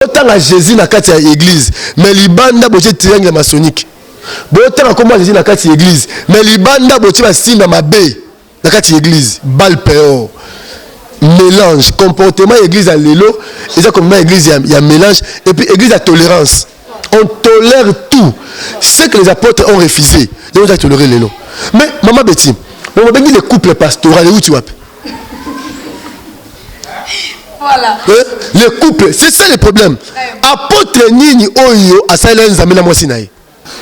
Autant à Jésus na kati ya église, mais libanda boje triangle maçonnique. Autant comme Jésus na kati ya église, mais libanda boje ba simba mabe na kati ya église, balpeo. Mélange, comportement église à l'élo, et ça comme église il y a mélange et puis église à tolérance. On tolère tout. Ce que les apôtres ont refusé, ils ont toléré l'élo. Mais maman Betty, on va dire les couples pastoraux où tu vas. Voilà. Les couples, c'est ça le problème. Apôtre Nini Oyo a Silence Zamena Mosinaï.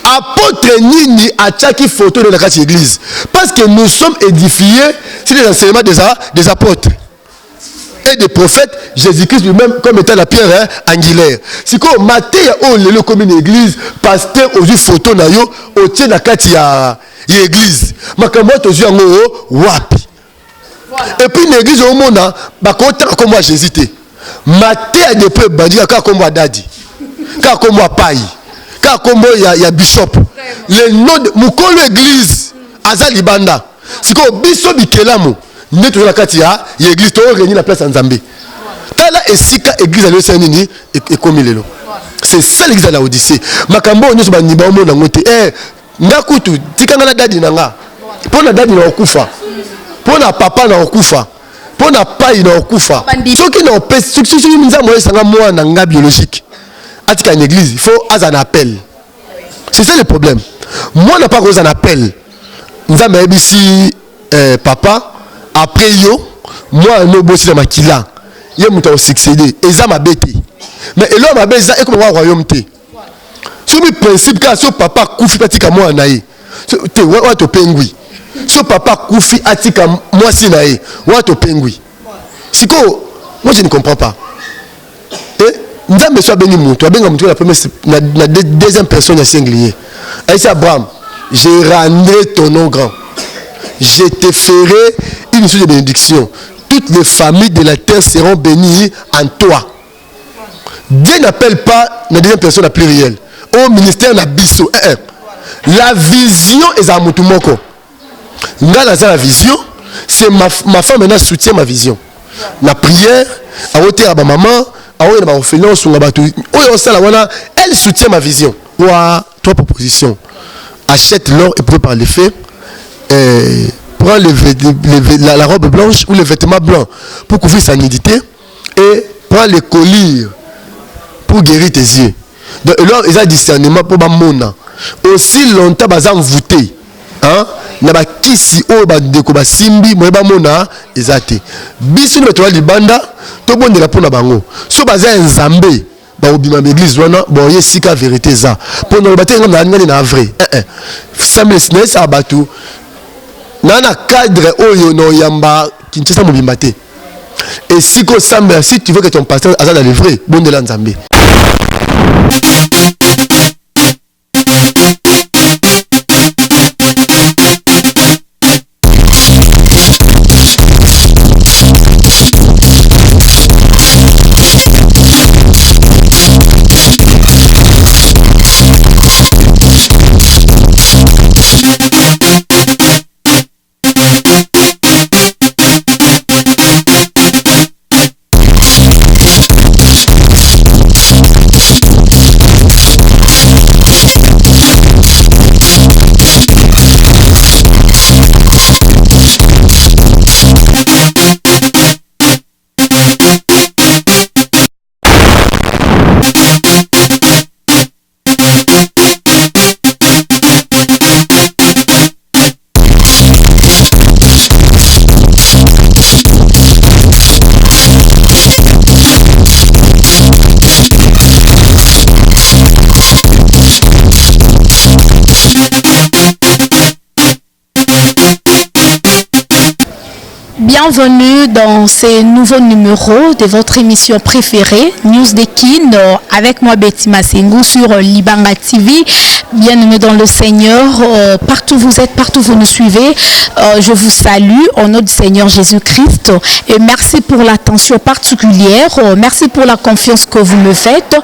Apôtre Nini a tchaki photo de la carte église. Parce que nous sommes édifiés sur les enseignements des apôtres et des prophètes, Jésus-Christ lui-même comme étant la pierre angulaire. Si quoi maté ya le comme une église, pasteur aux photo na yo au tien la carte ya église. Makamoto aux ngo wapi. Voilà. Et puis l'église au monde, comme moi j'hésitais. Maté à des peuples, comme moi Dadi, comme moi Paï, comme moi il y a Bishop. Le nom de Mukolo église, Azali Banda. C'est comme Bishop Bitelamo. Nous sommes la carte ya l'église, tu as réuni la place en Zambie. Tala et Sika église à l'Océanie et comme il est là. C'est ça l'église à la Odyssée. Makambo nous sommes niba au monde en monté. Ngakutu, tikanga Dadi nanga. Pour la Dadi na okufa. Pour na papa na okufa, pour na paille na okufa. Ceux qui n'ont pas, ceux qui nous ont ça moi na biologique. Atika une église, il faut un appel. C'est ça le problème. Moi n'a pas un appel. Nous avons ici papa après yo, moi no bossi na makila. Yé muta au succéder. Et ça m'a bêté. Mais et là m'a bêté ça et comme royaume té. Sur le principe quand ce papa koufi patika moi naï. Te wa to pengui. Ce papa Koufi Atika moi si nae wa to pengui. Siko moi je ne comprends pas. Et Nzambe soit béni mon toi benga la première la deuxième personne à singulier. Aïssa Abraham, je rendrai ton nom grand. Je te ferai une source de bénédiction. Toutes les familles de la terre seront bénies en toi. Dieu n'appelle pas la deuxième personne à pluriel. Au ministère na biso. La vision est à Mutumoko. Là, la vision, c'est ma femme maintenant soutient ma vision. La prière, à côté de ma maman, à côté de ma orphelinat, elle soutient ma vision. Trois propositions. Achète l'or et prends par les faits. Prends la robe blanche ou les vêtements blancs pour couvrir sa nudité. Et prends les colliers pour guérir tes yeux. Donc, là, il y a un discernement pour ma mona. Aussi longtemps, ils ont voté. Hein? Naba kisi o ba deko ba simbi moyeba mona ezate biso ni batwa libanda to bondela pona bango so baza nzambe ba obima l'église wana bo yesika vérité za pona batenga na ngani na vrai samesnes abatu nana cadre oyo no yamba kinchesa mobimba te et siko samba si tu veux que ton pasteur azala le vrai bondela nzambe. Bienvenue dans ce nouveau numéro de votre émission préférée, News de Kin, avec moi Betty Massengou sur Libanga TV. Bienvenue dans le Seigneur, partout où vous êtes, partout où vous nous suivez, je vous salue au nom du Seigneur Jésus-Christ et merci pour l'attention particulière, merci pour la confiance que vous me faites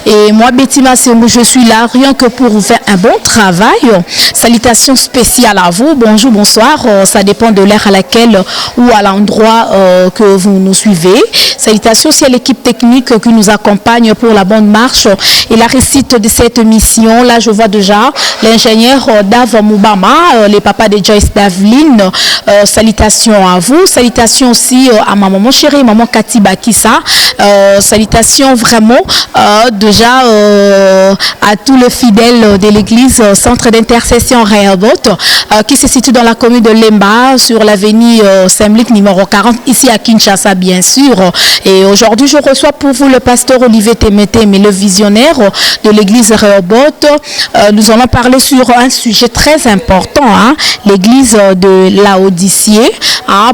Et moi, Betty Massengou, je suis là rien que pour vous faire un bon travail. Salutations spéciales à vous. Bonjour, bonsoir. Ça dépend de l'heure à laquelle ou à l'endroit que vous nous suivez. Salutations aussi à l'équipe technique qui nous accompagne pour la bonne marche et la réussite de cette mission. Là, je vois déjà l'ingénieur Dave Moubama, les papas de Joyce Davline. Salutations à vous. Salutations aussi à ma maman chérie, maman Cathy Bakissa. Salutations vraiment déjà à tous les fidèles de l'église Centre d'intercession Rehoboth qui se situe dans la commune de Lemba sur l'avenue Semlik numéro 40 ici à Kinshasa bien sûr. Et aujourd'hui je reçois pour vous le pasteur Olivier Temete, mais le visionnaire de l'église Rehoboth. Nous allons parler sur un sujet très important, hein, l'église de Laodicée.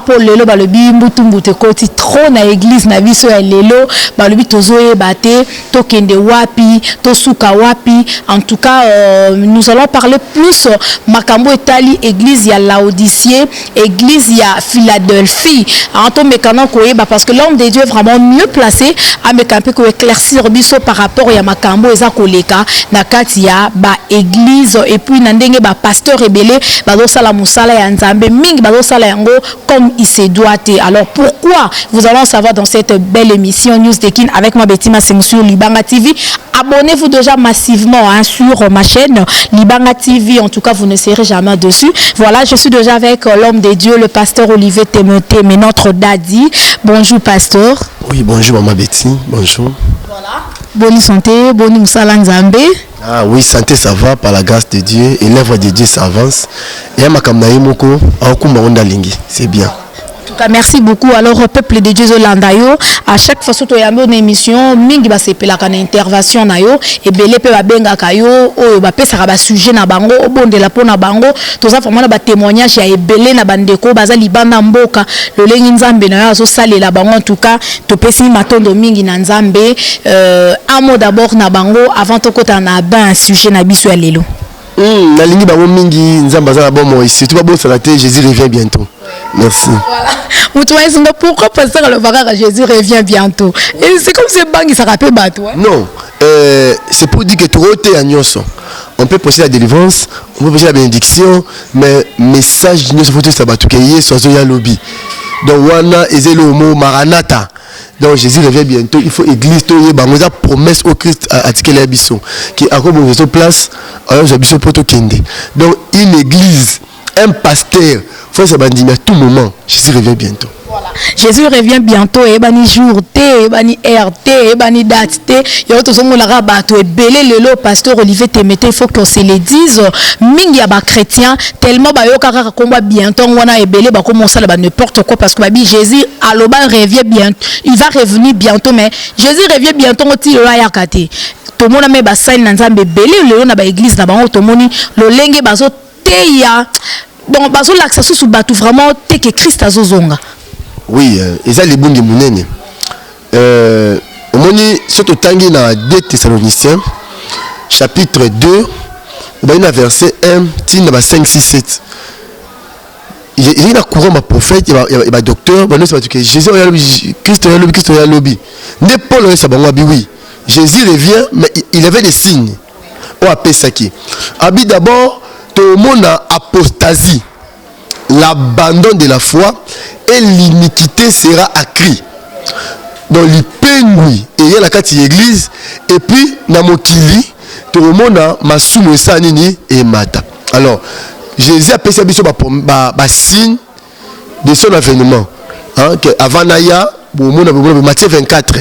Pour lelo balobi mbutumbutu koti trop na église na biso ya lelo balobi tozoe bate tokende wapi tosuka wapi. En tout cas nous allons parler plus makambo etali église ya Laodicée, église ya Philadelphie to mekana koyeba parce que l'homme de Dieu est vraiment mieux placé à mekampe ko éclaircir biso par rapport ya makambo eza koleka na kati ya ba église et puis na ndenge ba pasteur rebelé bazo sala musala ya nzambe mingi bazo sala yango comme il se doit. Alors pourquoi vous allons savoir dans cette belle émission News Dekin avec moi Betty Massengou sur Libanga TV. Abonnez-vous déjà massivement sur ma chaîne Libanga TV. En tout cas, vous ne serez jamais dessus. Voilà, je suis déjà avec l'homme de Dieu, le pasteur Olivier Temete, mais notre daddy. Bonjour, pasteur. Oui, bonjour, maman Betty. Bonjour. Voilà. Bonne santé, bonne moussala nzambe. Ah oui, santé, ça va par la grâce de Dieu. Et l'œuvre de Dieu s'avance. Et c'est bien. En tout cas, merci beaucoup. Alors, au peuple de Dieu Zolandayo, à chaque fois que tu as une émission, mingi ba sepela kana intervention na yo et belé pe ba benga kayo o ba pesa ka ba sujet na bango o bonde la pona bango to za vraiment ba témoignage ya ebelé na bandeko baza libanda mboka le lengi nzambe na yo so salela bango. En tout cas, to pesi matondo mingi na nzambe un mot d'abord na bango avant to kota na ba un sujet na biso ya lelo. Na lingi bango mingi nzamba za bon moi ici. Tu vas bon salater, Jésus revient bientôt. Merci. Voilà. Pourquoi pasteur le bagage Jésus revient bientôt? Et c'est comme si bangi ça rappelle bateau. Non, c'est pour dire que trop t'es à Nyonso. On peut poser la délivrance, on peut poser la bénédiction, mais message de Nyonso faut que ça bateau qu'il soit sur lobby. Donc wana ezelo mo maranatha. Donc Jésus revient bientôt. Il faut église to ye bango za promesse au Christ à tikela biso qui a comme une place alors j'habite pour to kende. Donc une église, un pasteur, faut se bandiner à tout moment. Jésus revient bientôt. Voilà. Jésus revient bientôt. Et bani jour T, et bani RT, et bani date T. Il y a tout ce monde là bateau et belé le pasteur Olivier Temete. Il faut qu'on se le dise. Mingi ya ba chrétien tellement ba yo kaka komba bientôt on a belé ba commencer là n'importe quoi parce que babi Jésus aloba revient bientôt. Il va revenir bientôt mais Jésus revient bientôt on tire là ya kate. Tout le monde a mis ba sign na nzambe belé le na ba église na bango tout moni le lenge bazo te ya. Donc bazo l'accès sous bateau vraiment te que Christ azozonga. Oui, et ça les bons de mounene. Au moni surtout tangi na 2 Thessaloniciens chapitre 2 on a verset 1 tina ba 5 6 7. Il y a courant ma prophète et ma docteur, bah nous c'est que Jésus Christ a lobby. Ne Paul ça bango bi oui. Jésus revient mais il avait des signes. On appelle ça qui. Abi d'abord tout le monde a apostasie. L'abandon de la foi et l'iniquité sera accrue. Donc l'ipengui et il y a la carte église et puis na mokili tout le monde a masumu sanini et mata. Alors Jésus a passé biso ba signe de son avènement. Hein que avant naya Matthieu 24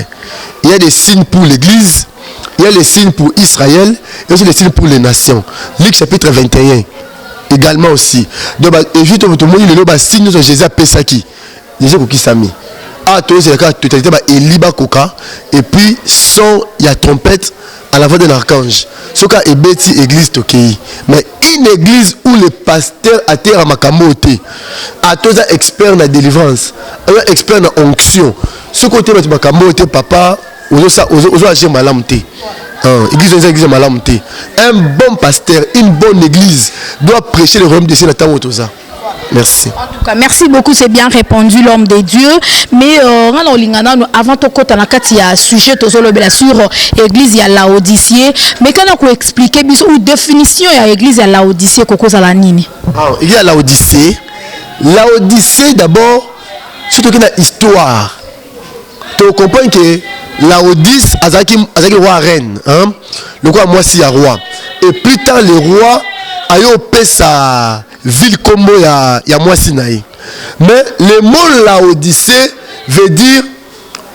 il y a des signes pour l'église, il y a les signes pour Israël et aussi les signes pour les nations. Luc chapitre 21 également aussi. Donc évite tout le monde le signe de Jésus a passé qui Jésus qui s'ami. Ah toi c'est la totalité ba Eliba Koka et puis son il y a trompette à la voix d'un archange. Ce cas est bêti église tokei. Mais une église où le pasteur a terre à makamote, a tous un expert dans la délivrance, un expert dans l'onction. Ce côté de makamote, papa, aux agir malamte. Église malamte. Un bon pasteur, une bonne église doit prêcher le royaume de Dieu dans ta. Merci. En tout cas, merci beaucoup, c'est bien répondu, l'homme de Dieu. Mais avant de côté il y a un sujet sur l'église, il y a Laodicée. Mais quand on explique ou définition il y a l'église, il y a Laodicée, il y a Laodicée. Laodicée d'abord, surtout qu'il y a une histoire. Tu comprends que Laodice a roi reine, hein? Le roi moi si roi. Et plus tard le roi a eu sa ville comme ya moi sinaï. Mais le mot Laodicée veut dire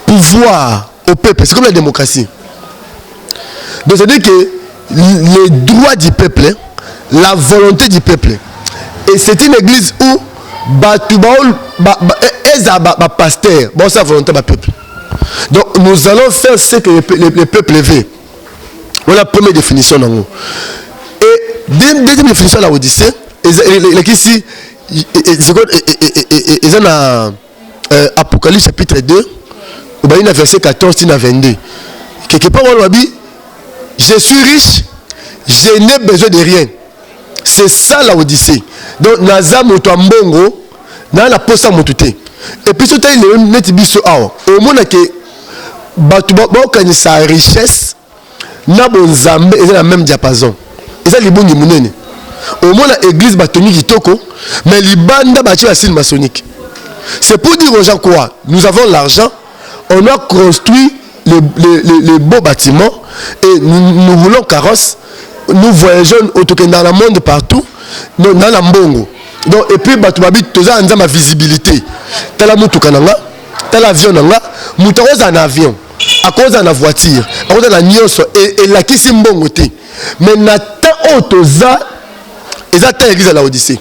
pouvoir au peuple. C'est comme la démocratie. Donc ça veut dire que les droits du peuple, la volonté du peuple. Et c'est une église où pasteur, bon ça volonté du peuple. Donc nous allons faire ce que le peuple veut. Voilà la première définition. Et deuxième définition de la Odyssée, ici, ils ont Apocalypse chapitre 2, verset 14 à 22. Quelque part, on dit, je suis riche, je n'ai besoin de rien. C'est ça la Odyssée. Donc, naza motoambongo, na la posa motuté. Et puis, tout est le net biso awa. Au moins que sa richesse, na bon zambe, ils ont la même diapason. Ils ont les bons mounene. Au moins l'église batoni kitoko, mais les bandes bâti la signe maçonnique. C'est pour dire aux gens quoi? Nous avons l'argent, on a construit les beaux bâtiments et nous voulons carrosse, nous voyageons dans le monde partout, dans la mbongo. Donc, et puis, tu as ma visibilité. Tu as la moutoukananga, tu as l'avion, tu as un avion, à cause de la voiture, à cause de la nyonso, et la qui s'est mbongoté. Mais Nathan Otoza, ils attendent l'église à la Odyssée.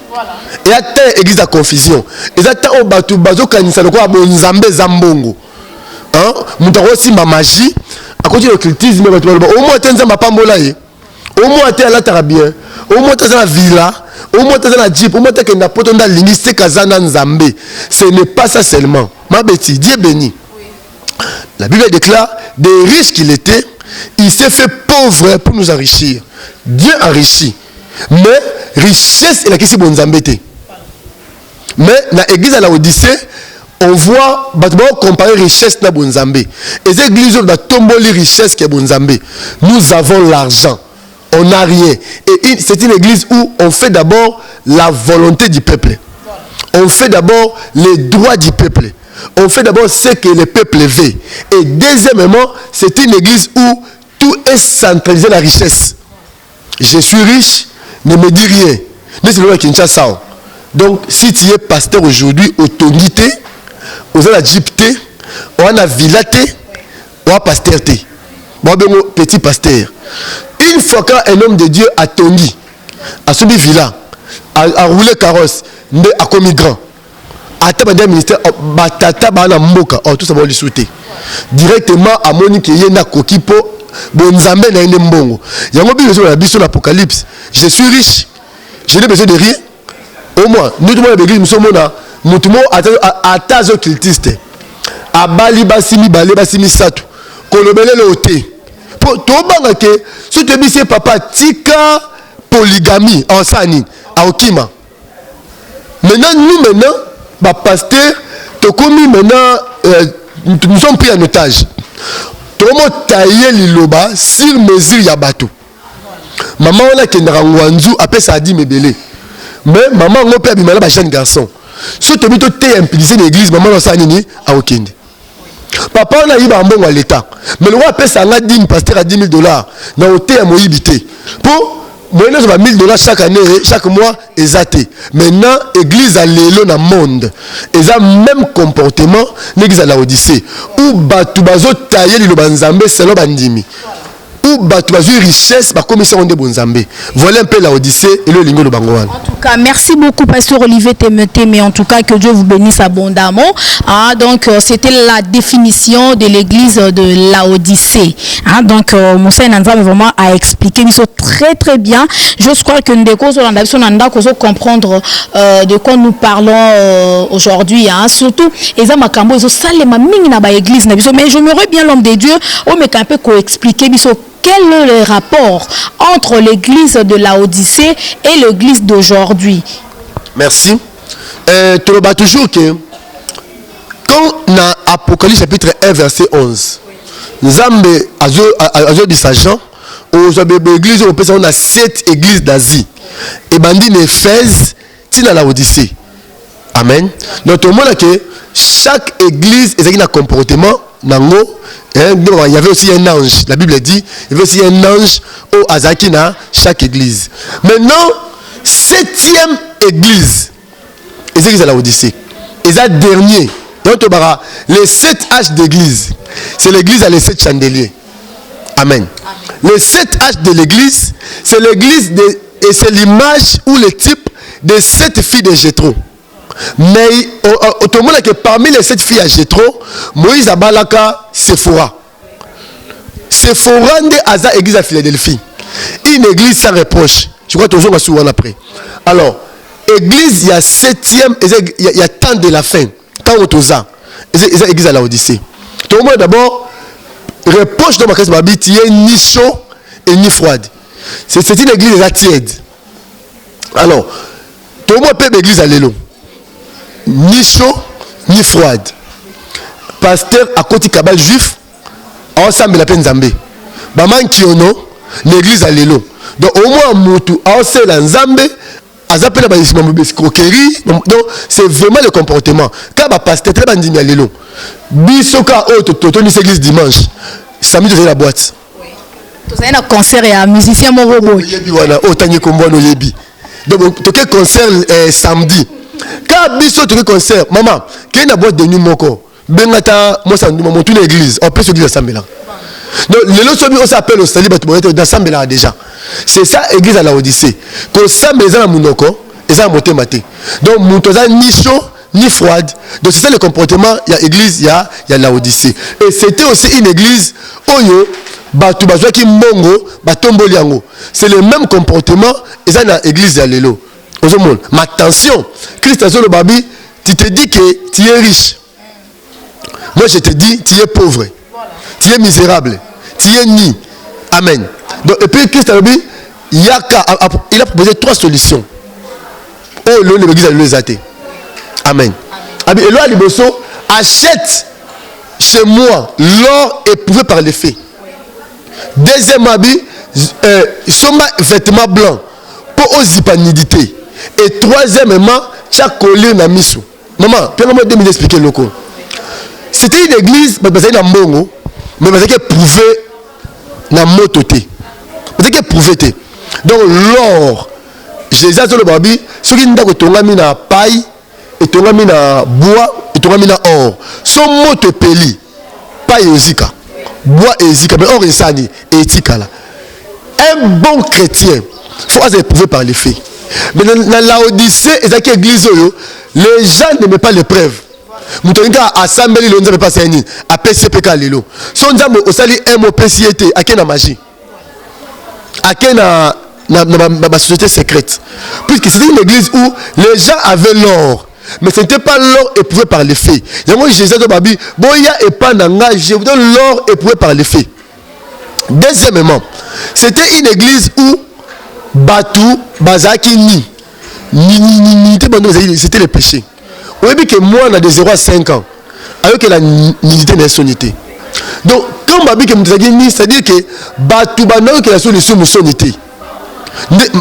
Ils attendent l'église à confusion. Ils attendent au bateau, bateau kanisa le quoi, bon zambé zambongo. Hein? Moutaro aussi ma magie, à cause de l'occultisme, au moins tu as ma pambola, au moins tu as la tarabien, au moins tu as la villa. Au moins tu as la jeep, au moins tu as la pote dans l'unité Kazana Nzambé. Ce n'est pas ça seulement. Ma bêtise, Dieu béni. La Bible déclare, des riches qu'il était, il s'est fait pauvre pour nous enrichir. Dieu enrichit. Mais richesse, il a qui c'est bon Nzambé. Mais dans l'église à la Odyssée, on voit, comparer richesse à bon Nzambé. Et cette église, on a tombé les richesses qui est bon Nzambé. Nous avons l'argent. On n'a rien. Et c'est une église où on fait d'abord la volonté du peuple. On fait d'abord les droits du peuple. On fait d'abord ce que le peuple veut. Et deuxièmement, c'est une église où tout est centralisé la richesse. Je suis riche, ne me dis rien. Donc, si tu es pasteur aujourd'hui, au Tongité, au Zalajipté, au Anavilaté, au Pasteurté. Bon, petit pasteur. Une fois qu'un homme de Dieu a tongi, a subi villa, a roulé carrosse, mais a commis grand, a tabadé ministère, batata bana mboka, tout ça va lui souhaiter. Directement à Monique Yena Kokipo, Bonzambe na ene mbongo. Yango bi besoin la biso l'Apocalypse. Je suis riche, je n'ai besoin de rien. Au moins, nous devons l'église, nous sommes là, nous devons attaquer cultiste. A Bali basimi, Bali basimi satu, kolobele le oté. Si tu dis papa tika polygamie en sani à Okima. Maintenant, pasteur, nous sommes pris en otage. Tout le monde taillé liloba sur mesure ya bateau. Maman on a qui n'ranguanzu après ça a dit me belé. Mais maman on peut abîmer la jeune garçon. Si tu dis que tu es impliqué dans l'église, maman on s'en est à Okinde. Papa on a eu un bon à l'état. Mais le roi appelle ça à 10 pasteur à $10,000. Dans le thé à Moïbité. Pour moi, nous avons $1,000 chaque année, chaque mois, exacté. Maintenant, l'église a l'élo dans le monde. Ils ont le même comportement, l'église à la Odyssée. Où Batoubazo taillé le banzambé, c'est le bandimi. Où Batoubazo richesse, la commission de bonzambé. Voilà un peu la Odyssée et le lingo de Bangoan. En tout cas, merci beaucoup, Pasteur Olivier Temeté, mais en tout cas, que Dieu vous bénisse abondamment. Ah, donc, c'était la définition de l'église de la Odyssée. Ah, donc, Moussa Nanzam vraiment a expliqué très très bien. Je crois que nous devons comprendre de quoi nous parlons aujourd'hui. Hein. Surtout, mais j'aimerais bien l'homme de Dieu, mais quand même expliquer quel est le rapport entre l'église de la Odyssée et l'église d'aujourd'hui. Merci. Tu le toujours que quand dans Apocalypse chapitre 1 verset 11, Nzambe azo dit sa Jean, aux églises on a 7 églises d'Asie. Et bandi Éphèse, tina la Odyssée. Amen. Donc tout le monde que chaque église a un comportement. Il y avait aussi un ange. La Bible dit, il y avait aussi un ange au Azakina, chaque église. Maintenant, 7e église, c'est la Odyssée. Et ça dernier. Donc les 7 H d'église, c'est l'église à les 7 chandeliers. Amen. Les 7 H de l'église, c'est l'église et c'est l'image ou le type des 7 filles de Jéthro. Mais tout le monde que parmi les 7 filles à Jéthro, Moïse Abalaka, Sephora. Sephora de Aza église à Philadelphie. Une église sans reproche. Je crois toujours souvent après. Alors, église, il y a 7e, il y a temps de la fin. Tant au Toza. Il y a église à la Odyssée. Tout le monde d'abord, reproche dans ma classe, il y a ni chaud et ni froide. C'est une église tiède. Alors, tout le monde peut l'église à l'élo. Ni chaud, ni froide. Pasteur à côté cabal juif, ensemble la peine Zambé. Baman Kiono, l'église à l'élo. Donc au moins Moutou, ensemble la Zambé, azapela ba escroquerie. Donc c'est vraiment le comportement. Quand ba pasteur très bandimi à l'élo. Bisoka autre totoni église dimanche. Samedi dans la boîte. Tout ça un concert et un musicien mon robot. Yebi wana otangi kombo no yebi. Donc to quel concert samedi. Quand biso tu concert, maman, qui est na boîte de nuit moko, bengata moi ça nous montre l'église, on peut se dire ensemble là. Donc les autres on s'appelle au salut bato ensemble là déjà. C'est ça église à la Odyssée. Que ensemble les gens munoko, les gens monter maté. Donc mutoza ni chaud ni froide. Donc c'est ça le comportement, il y a église, il y a la Odyssée. Et c'était aussi une église oyo bato bazwa ki mbongo, batomboli yango. C'est le même comportement et ça dans église ya lelo. Mais attention, Christ a dit le babi, tu te dis que tu es riche. Moi je te dis, tu es pauvre. Tu es misérable. Tu es ni. Amen. Donc, et puis Christ a dit, il a proposé 3 solutions. Oh, l'église a les athées. Amen. Et là, les bossos, achète chez moi l'or éprouvé par les faits. Deuxième habit, soma vêtements blancs pour aux hypanidité. Et troisièmement, tu as collé na misu. Maman, puis moi de m'expliquer le coup. C'était une église, mais c'est une mbongo, mais c'est prouvé na mototé. C'est prouvé. Donc l'or, Jésus a dit le babi, ce qui n'a que tongami na paille, et tongami na bois, et tongami na or. Son moto peli, paille et zika, bois et zika, mais or et sani et etika là. Un bon chrétien, il faut être éprouvé par les faits. Mais dans la Odyssée, les gens n'aiment pas les preuves. Moutonga a Sambeli, l'on ne pas saigner. A PCPK Lilo. Son dame au sali M au PCT, à quelle magie. À quelle ma société secrète. Puisque c'était une église où les gens avaient l'or. Mais ce n'était pas l'or éprouvé par les faits. Il y a moi Jésus de Babi, Boya et Pananga, je vous donne l'or éprouvé par les faits. Deuxièmement, c'était une église où Batou, Bazaki, c'était le péché. Vous voyez que moi, on a de 0 à 5 ans, alors que la nudité n'est sonité. Donc, quand Babi que Moutazaki, c'est-à-dire que Batou, Banou, que la solution est sonité.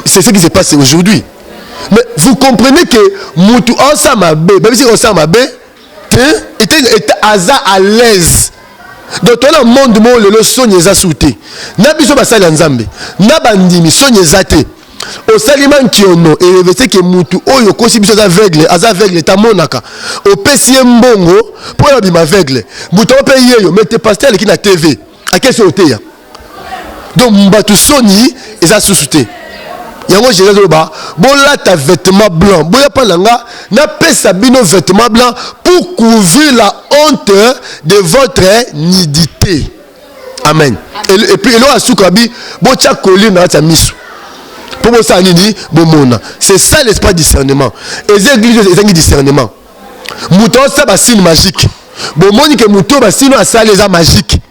C'est ce qui se passe aujourd'hui. Mais vous comprenez que Moutou, Osamabe, Babi, c'est Osamabe, était à l'aise. Donc, dans le monde où le son est assouté, n'a pas besoin de Nzambe, n'a pas bandimi, son est athée. Au saliman qui ono, et revêté que Moutou, oyo, kosi biso aveugle, ta monaka, au PCM mbongo, pour la bima aveugle, Moutou, on paye yo, mettez pasteur qui na TV, à quel sauté ya. Donc, Mbatou soni, et assouté. Yango j'ai dit bah bon là ta vêtement blanc boya pas langa na pesa bino vêtement blanc pour couvrir la honte de votre nudité. Amen. Et puis là asukabi bo tia coller na ta misu pour bo ça nini bo mona. C'est ça l'espace discernement. Et les églises ils ont discernement. Mouton ça ba signe magique. Bo moni que mouton ba signe ça les magique.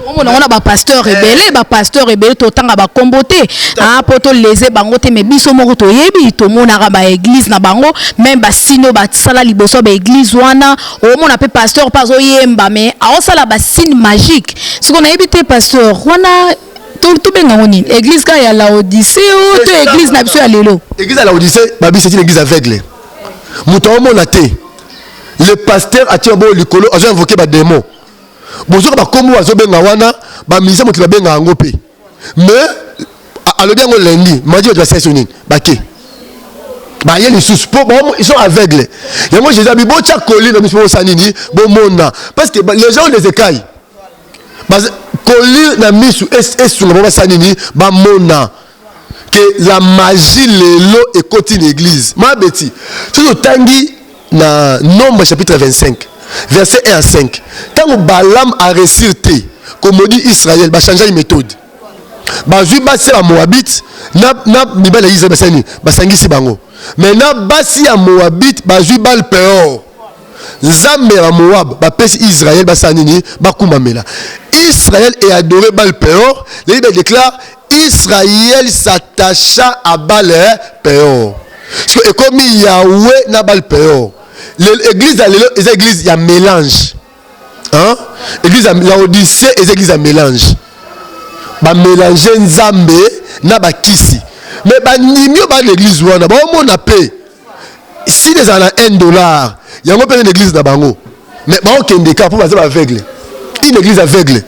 On a ba pasteur rebelle, ba pasteur rebelle to tanga ba komboté. Ah poto leze bango te me biso moko to yebi to mona ba église na bango, même ba sino ba sala liboso ba église wana, o mona pe pasteur pas o yemba mais a sala ba signe magique. Ce qu'on a évité pasteur, wana tout benga ngoni. Église ka ya Laodicée ou to église na biso ya lelo. Église à Laodicée, babi c'est une église aveugle. Mouton mona te. Le pasteur a tiré le colo, a invoqué ba démon. Bonjour ba komo azo benga wana, ba misa moti ba benga ngope. Mais à le bien lundi, m'a dit tu vas sessionner. Ba ke. Ba yeli sous ils sont aveugles. Et moi Jésus abi bo tia coller dans mission sanini, bo mona parce que les gens les écailles. Ba coller na misu est sur ba sanini, ba mona que la magie lelo et continue l'église. Ma beti. Tout tangi na Nombre chapitre 25 verset 1 à 5. Quand Balaam a récité comme dit Israël va changer une méthode. Bazui basi la Moabite na mibala Israël basani basangi si bango. Maintenant basi ya Moabite bazui bal peor. Nzambe la Moab ba pesi Israël basani ni bakumamela. Israël est adoré bal peor. La Bible déclare Israël s'attacha à Baal peor. Et comme Yahweh n'a pas le péor. L'église est l'église, il y a mélange. Hein? L'église, l'Odyssée est l'église à mélange. Ba mélanger Nzambe na ba kisi. Mais ba nimio ba l'église wana ba on a payé. Si les gens ont $1, il y a une église na bango. Mais ba on kende ka pour ba aveugle. Une église aveugle.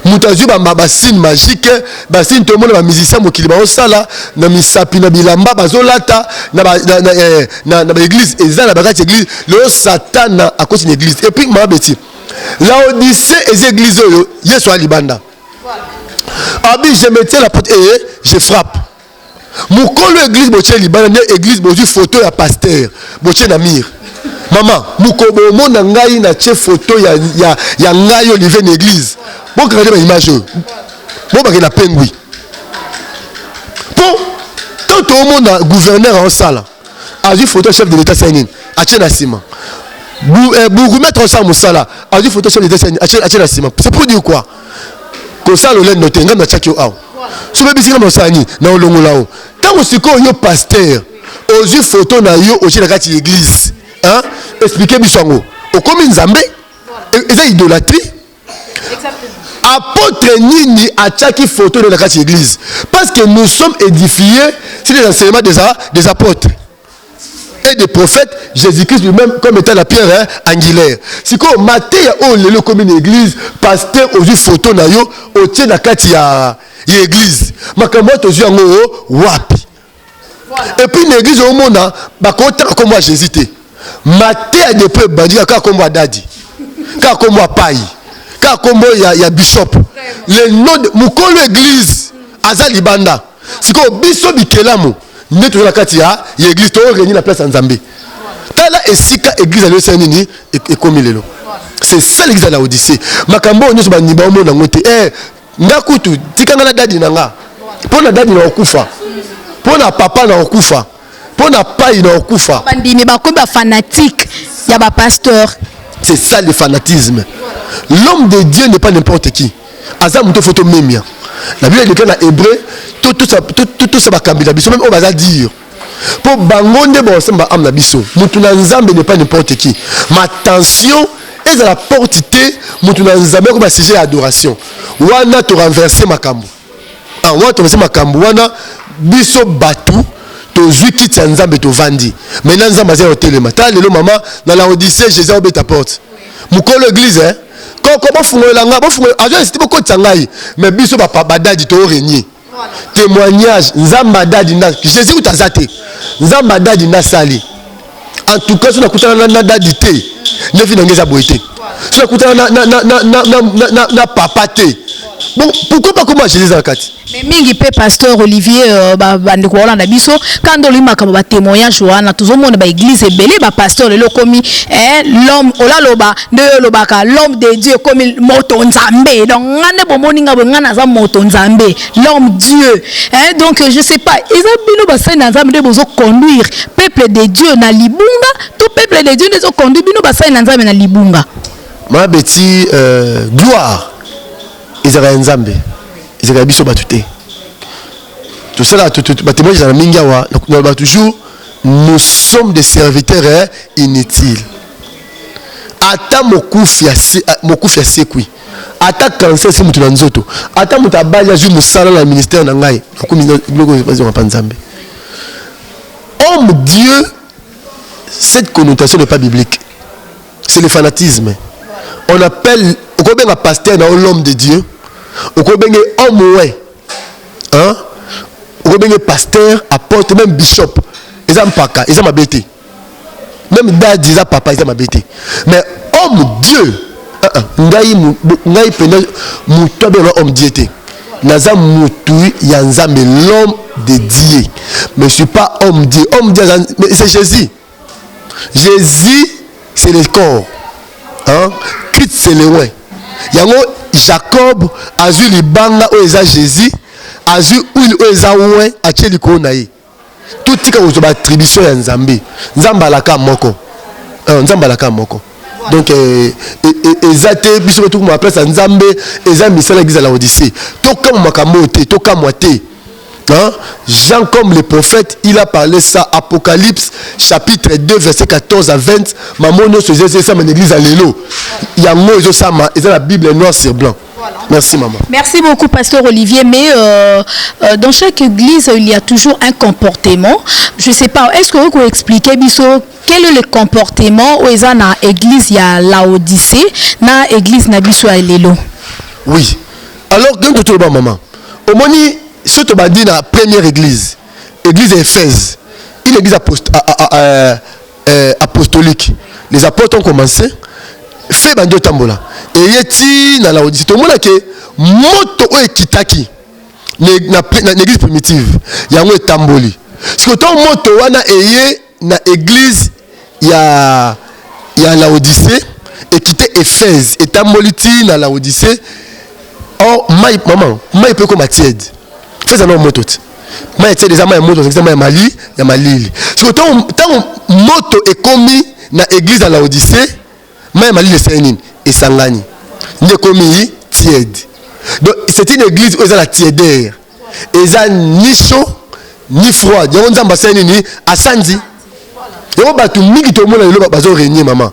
Mutazu ba signe magique, ba signe tout le monde ba musicien mokili ba osala na misapi na bilamba bazolata na église eza na bakati église le Satan a cause une église et puis ma beti Laodicée et église yo Yesu alibanda. Abi je mettais la porte et je frappe. Mukolo église boche libanda église bozu photo ya pasteur boche na mire. Maman mukobo mona ngai na che photo ya ngai Olivier na église. Bon regardez ma image. Bon bagay na pengui. Bon quand tout le monde a gouverneur en salle. A dit photo chef de l'état Sénin. A tché na sima. Bourgmestre en salle mosala. A dit photo chef de l'état Sénin. A tché na sima. C'est pour dire quoi? Ko ça le noté ngam na tchakio aw. So be bisika mosani na olongo lao. Tant aussi ko yo pasteur. Ozu photo na yo ochi na kati église. Hein? Expliquez bisongo. O komi nzambe. Eza idolâtrie. Exactement. Apôtre Nini a tchaki photo de la carte église. Parce que nous sommes édifiés sur les enseignements des apôtres et des prophètes. Jésus-Christ lui-même comme étant la pierre angulaire. Si ko maté ya o lelo comme une église, pasteur ozu photo na yo o tient la carte ya église. Makambo tozu yango wapi. Et puis une église au monde ba ko ta comme moi Jésus té. Maté ya de peu bandi ka comme moi dadi. Ka comme moi paille. Car comme il y a bishop le nom de mukolo église azali banda siko biso bikelamu neto la kati ya église to réunir la place en Zambie tala esika église le senini et comme lelo c'est ça l'église à la Odyssée makambo nyoso baniba mo na ngote ngakutu tikanga na dadi nanga pona dadi na okufa pona papa na okufa pona pai na okufa bandimi bakoba fanatique ya ba pasteur. C'est ça le fanatisme. L'homme de Dieu n'est pas n'importe qui. Azam to photo memia. La Bible déclare en hébreu tout ça va cambier. Biso même on va dire. Pour bangonde bon samba am na biso. Mutuna nzambe n'est pas n'importe qui. Ma attention est à la portée mutuna nzambe comme sujet adoration. Wana to renverser makambo. Ah wana to renverser makambo wana biso batu tozwi kiti ya nzambe tovandi maintenant nzambe aza otelema ta lelo mama na la Odyssée Jésus obeta porte mukolo église hein koko bofungola nga bofungola azo siti bokotsa ngai mais biso badadi to régner témoignage nzambe dadi na Jésus utazate nzambe dadi na sali en tout cas sona kutana na dadi te nefi na ngeza boité sona kutana na papa te. Bon, pourquoi pas comment Jésus en kati? Mais mingi pe pasteur Olivier bande ko Hollande biso quand on lui maka ba témoignage wana tuzomona ba église belé ba pasteur le komi l'homme ola loba de lobaka l'homme de Dieu comme moto nzambe donc ngane bomoninga ngana za moto nzambe l'homme Dieu donc je sais pas ezabino ba sai na nzambe de bozo conduire peuple de Dieu na libunga tout peuple de Dieu ne zo conduire bino ba sai na nzambe na libunga ma beti gloire ezaka nzambe ezaka biso batute tout ça là témoignage dans mingawa na toujours nous sommes des serviteurs inutiles ata mokufi ya sekui ata cancer si mutu na nzoto ata mutu abali azwi mosala na ministère na ngai biloko pa nzambe. Homme Dieu, cette connotation n'est pas biblique, c'est le fanatisme. On appelle un pasteur l'homme de Dieu, un homme ouais, hein, un pasteur, apôtre, même bishop, ils ont pas ils ont ma bêté, même dad ils ont papa ils ont ma bêté, mais homme Dieu, ngai pena mutobe homme Dieu té, naza mutu yanzambe l'homme de Dieu, mais je suis pas homme Dieu, mais c'est Jésus. Jésus c'est le corps, hein? Christ c'est le ouais. Yango Jacob a vu les banga où ils a Jésus, a vu où ils a ouais a tcheli konaï. Tout tika aux attributions ya Nzambe, Nzamba la ka moko, Nzamba la ka moko. Donc ezate biso tout mo appelle ça Nzambe, ezambi ça l'église à la Odyssée. To comme makamote, to comme moité. Hein? Jean comme le prophète, il a parlé ça, Apocalypse chapitre 2 verset 14 à 20. Maman nous faisait ça mon église à l'élo. Il y a mot ça et la Bible noir sur blanc. Voilà. Merci maman. Merci beaucoup pasteur Olivier, mais dans chaque église il y a toujours un comportement. Je sais pas, est-ce que vous pouvez expliquer biso quel est le comportement où ils ont dans l'église il y a la Odyssée, dans l'église na biso à l'élo? Oui. Alors quand tu es maman, au moment ce que dit dans la première église, église Éphèse, une église apostolique. Les apôtres ont commencé, fait bandio tambola. Et yeti dans la Odyssée, tout le monde a que moto o ekitaki na l'église primitive, il y a un tamboli. Ce que ton moto wana eye na église il y a la Odyssée et quitter Éphèse et tamboliti dans la Odyssée. Oh maman, mai peut comme tiède. Fais un homme moto. Moi, tu sais, les amis, moto, c'est un Mali, il y a Mali. Parce que tant moto est commis dans l'église à la Odyssée, moi, Mali, c'est un et Sangani. Il est commis tiède. Donc, c'est une église où il y a la tièdère. Il y a ni chaud, ni froid. Il y a un ambassadeur ni à Sandy. Il y a un bateau, qui tout le monde a régné, maman.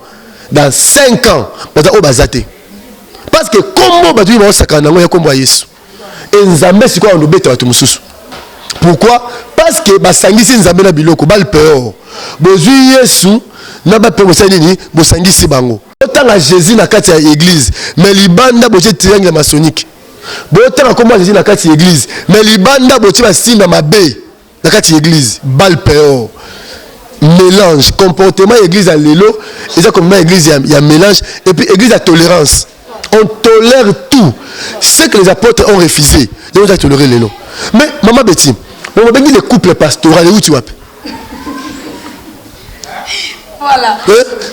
Dans 5 ans, il y a un bateau. Parce que, comme bateau, il y a un sakana, il y a un Yesu. Et Nzambe c'est quoi on obéit à tout mususu. Pourquoi? Parce que basangisi Nzambe na biloko bal peur. Bozu Yesu na ba peur sanini bosangisi bango. Autant à Jésus na kati ya église, mais libanda boje triangle maçonnique. Autant comme Jésus na kati ya église, mais libanda boje ba simba mabe na kati ya église, bal peur. Mélange comportement église à l'élo, et ça comme église il y a mélange et puis église à tolérance. On tolère tout. Ce que les apôtres ont refusé, ils ont toléré les lots. Mais, maman Betty, on va venir les couples pastoraux, où tu vas? Voilà.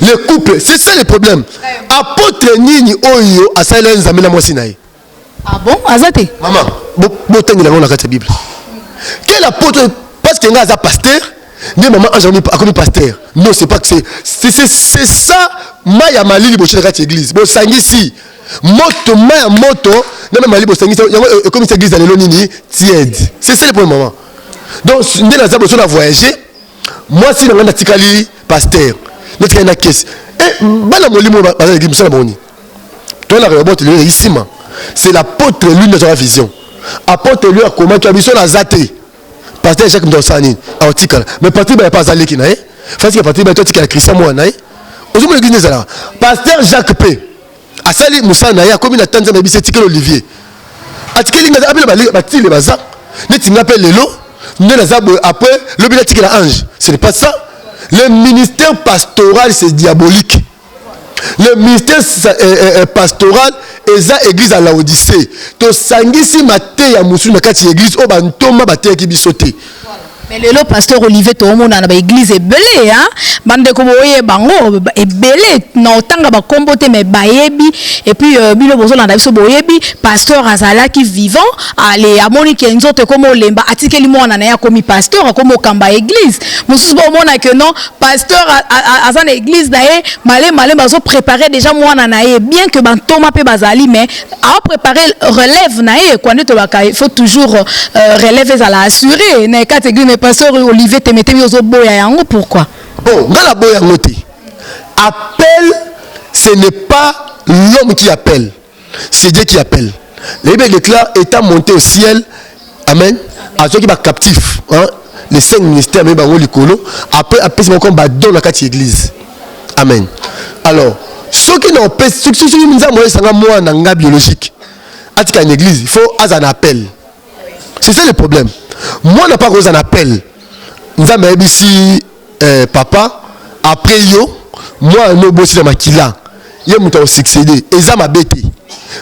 Les couples, c'est ça le problème. Apôtre Nini Oyo, à Silence Zamena Mosinaï. Ah bon? Azate? Maman, bon, tu as la Bible. Quel apôtre? Parce qu'il y a un pasteur, mais maman a jamais connu pasteur. Non, c'est pas que c'est ça. Maya Mali, boché la église. Bon, sangisi. Moto, maya moto. Non, mais Mali, sangisi. Comme cette église à l'Elonini, tiède. C'est ça le premier moment. Donc, nous avons voyagé. Moi, si nous avons un pasteur, nous avons une caisse. Et, bala molimo, l'église, c'est bon. Toi, la révolte, c'est l'apôtre lui de la vision. Apôtre lui, comment tu as vu sur la zate. Pasteur Jacques Mdosani, mais parti il n'y a pas allé qui n'a pas. Parce que parti il y a toi Christian Moana. Aujourd'hui l'église est là. Pasteur Jacques P. A sali Moussa Naya comme il a tenté de bisser Tikel Olivier. A Tikel il a appelé Bati le bazar. Ne tu m'appelles le lot. Ne les a après le bilan Tikel ange. Ce n'est pas ça. Le ministère pastoral c'est diabolique. Le ministère pastoral est à l'église à la Odyssée. To sangisi maté ya musu na kati église o bantoma baté ki bisoté. Mais le pasteur Olivier tout le monde dans l'église est belé hein bande ko boye bango est belé na otanga ba kombote mais bayebi et puis bilo bozo na biso boyebi pasteur azala qui vivant ale amoni ke nzoto comme lemba atikeli mwana na ya komi pasteur comme kamba église mususu bo mona que non pasteur azana église na ye malé bazo préparer déjà mwana na ye bien que bantoma pe bazali mais a préparer relève na ye quand to baka il faut toujours relève à la assurer na catégorie pasteur Olivier te mettez aux boya yango pourquoi? Bon, dans la boya ngoti. Appel, ce n'est pas l'homme qui appelle, c'est Dieu qui appelle. Les Bible déclare étant monté au ciel, amen. À ceux qui sont captifs, hein, les 5 ministères, mais bango likolo. Après, comme dans la carte église. Amen. Alors, ceux qui n'ont pas, ceux qui nous ont moi en biologique, à une église, il faut un appel. C'est ça le problème. Moi, n'a pas un appel. Nous avons ici papa, après yo, moi, nous bossi dans ma kila. Il y a mon succédé. Et ça m'a bêté.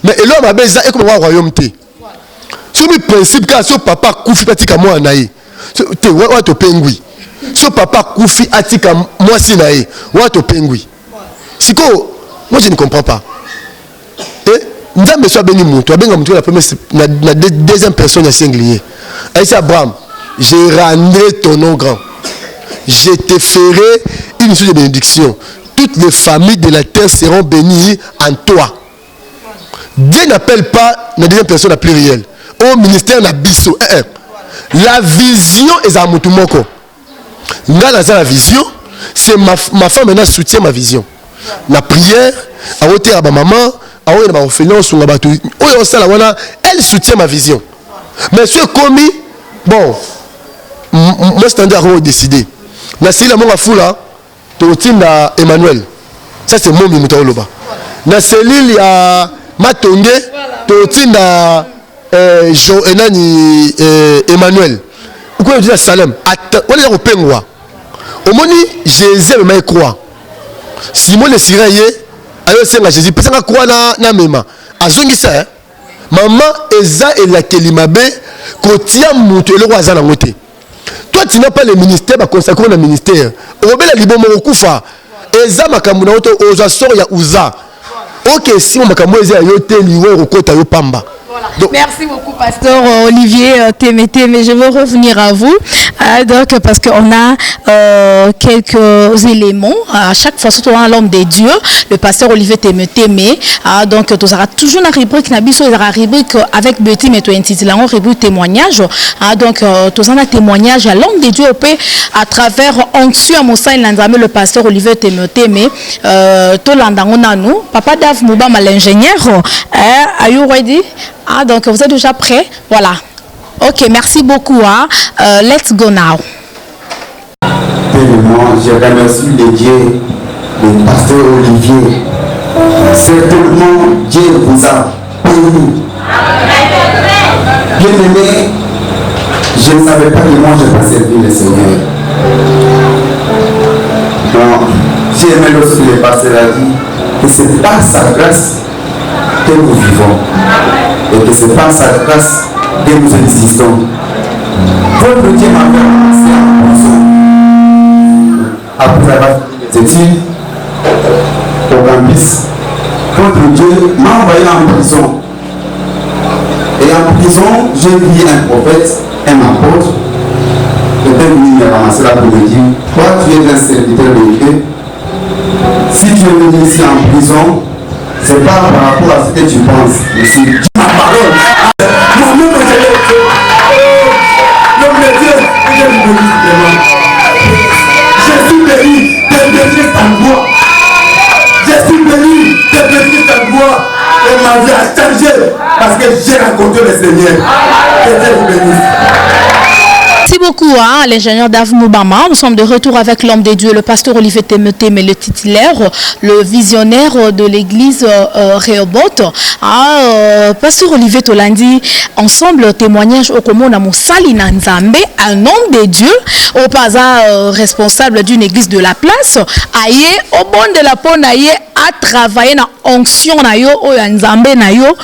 Mais là, ma bête, c'est comme un royaume. Sur le principe, quand ce papa koufi atika moi naï, tu vois, tu pengui. Ce papa koufi atika moi si naï, ouais, tu pengui. C'est quoi? Moi, je ne comprends pas. Nous avons besoin de béni toi bien comme la première la deuxième personne à singulier. Et c'est Abraham, je rendrai ton nom grand. Je te ferai une source de bénédiction. Toutes les familles de la terre seront bénies en toi. Dieu n'appelle pas la deuxième personne à pluriel. Au ministère n'abisso. La vision est à Moutoumoko. La vision, c'est ma femme maintenant soutient ma vision. La prière, à hauteur à ma maman. Elle soutient ma vision. Mais ce commis, bon, moi standard a décidé. La cellule à mon foula, tu as Emmanuel. Ça c'est mon minuto loba. La cellule il y a Matonge, tu as Emmanuel. Pourquoi je dis Salem? On est au Pengwa. Au moni, Jésus me croit. Simon le Syraïe. Ayo senga Jésus pesa kwa na mema azongisa maman eza et la kelimabe kotia mutu le roi na ngote. Toi tu n'as pas le ministère ba consacrer le ministère obela libomo okufa eza makambu na oto oza sor ya uza OK si makambu eza yote liwe okota yo pamba. Donc, merci beaucoup, pasteur Olivier Témété, mais je veux revenir à vous. Donc, parce qu'on a quelques éléments. À chaque fois, surtout dans l'homme des dieux, le pasteur Olivier Témété, mais donc, tu auras toujours une rubrique, une rubrique avec Betty, mais tu as intitulé une rubrique témoignage. Donc, tu as un témoignage à l'homme des dieux, à travers Onction Moussa Landame, le pasteur Olivier Témété, mais tout l'andangonanu, papa Dave Moubama, l'ingénieur, are you ready? Ah, donc vous êtes déjà prêts? Voilà. Ok, merci beaucoup. Hein. Let's go now. Tellement, je remercie le Dieu, le pasteur Olivier. Certainement, Dieu vous a béni. Bien aimé, je ne savais pas que moi je vais servir le Seigneur. Donc, j'ai aimé lorsque le pasteur a dit que c'est par sa grâce que nous vivons. Et que c'est par sa grâce que nous existons. Votre Dieu m'a fait commencer en prison. Après avoir fait des études au campus, votre Dieu m'a envoyé en prison. Et en prison, j'ai vu un prophète, un apôtre, qui était venu me ramasser là pour me dire, toi tu es un serviteur de Dieu. Si tu es venu ici en prison, c'est pas par rapport à ce que tu penses, mais c'est ma parole. Mon nom est Dieu. L'homme de Dieu, je vous bénis vraiment. Je suis béni de bénir ta voix. Je suis béni de bénir ta voix. Et ma vie a changé parce que j'ai rencontré le Seigneur. Que Dieu vous bénisse. Merci beaucoup, hein, l'ingénieur Dave Moubama. Nous sommes de retour avec l'homme des dieux, le pasteur Olivier Témété, mais le titulaire, le visionnaire de l'église Rehoboth. Pasteur Olivier Tolandi, ensemble, témoignage au Komona Moussali Nanzambe, un homme des dieux, au Paza responsable d'une église de la place, aïe, au bon de la peau, aïe, a travaillé dans onction nayo o nzambe nayo